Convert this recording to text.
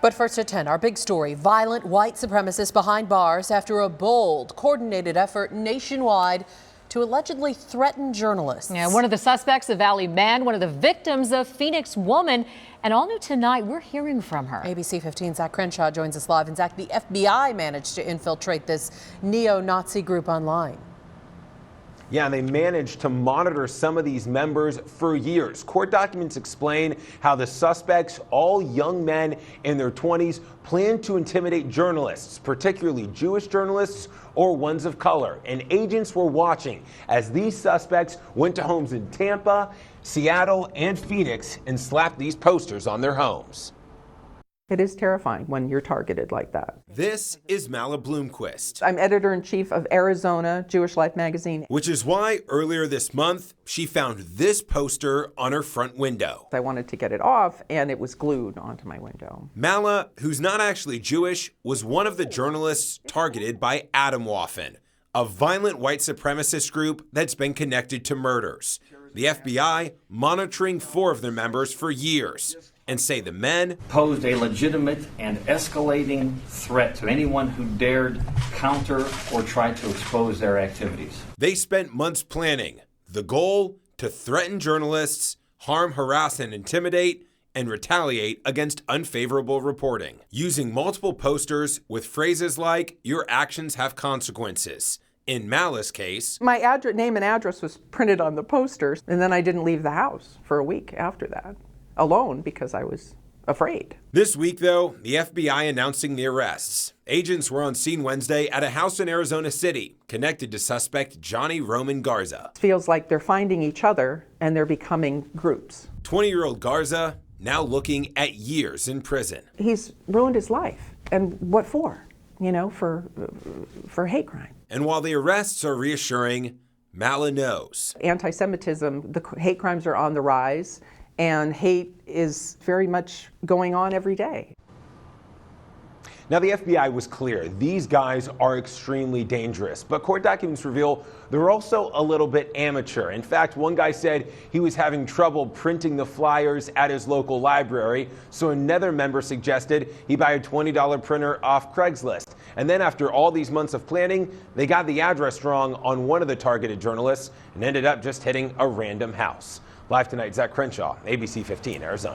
But first at 10, our big story, violent white supremacists behind bars after a bold, coordinated effort nationwide to allegedly threaten journalists. Yeah, one of the suspects, a Valley man, one of the victims, a Phoenix woman. And all new tonight, we're hearing from her. ABC 15's Zach Crenshaw joins us live. And Zach, the FBI managed to infiltrate this neo-Nazi group online. Yeah, and they managed to monitor some of these members for years. Court documents explain how the suspects, all young men in their 20s, planned to intimidate journalists, particularly Jewish journalists or ones of color. And agents were watching as these suspects went to homes in Tampa, Seattle, and Phoenix and slapped these posters on their homes. It is terrifying when you're targeted like that. This is Mala Bloomquist. I'm editor-in-chief of Arizona Jewish Life magazine. Which is why earlier this month, she found this poster on her front window. I wanted to get it off, and it was glued onto my window. Mala, who's not actually Jewish, was one of the journalists targeted by Atomwaffen, a violent white supremacist group that's been connected to murders. The FBI monitoring 4 of their members for years, and say the men posed a legitimate and escalating threat to anyone who dared counter or try to expose their activities. They spent months planning. The goal, to threaten journalists, harm, harass, and intimidate, and retaliate against unfavorable reporting, using multiple posters with phrases like, "Your actions have consequences." In Mala's case, my name and address was printed on the posters, and then I didn't leave the house for a week after that, alone because I was afraid. This week, though, the FBI announcing the arrests. Agents were on scene Wednesday at a house in Arizona City connected to suspect Johnny Roman Garza. It feels like they're finding each other and they're becoming groups. 20-year-old Garza now looking at years in prison. He's ruined his life. And what for? You know, for hate crime. And while the arrests are reassuring, Mala knows. Anti-Semitism, the hate crimes are on the rise, and hate is very much going on every day. Now, the FBI was clear. These guys are extremely dangerous. But court documents reveal they're also a little bit amateur. In fact, one guy said he was having trouble printing the flyers at his local library. So another member suggested he buy a $20 printer off Craigslist. And then after all these months of planning, they got the address wrong on one of the targeted journalists and ended up just hitting a random house. Live tonight, Zach Crenshaw, ABC 15, Arizona.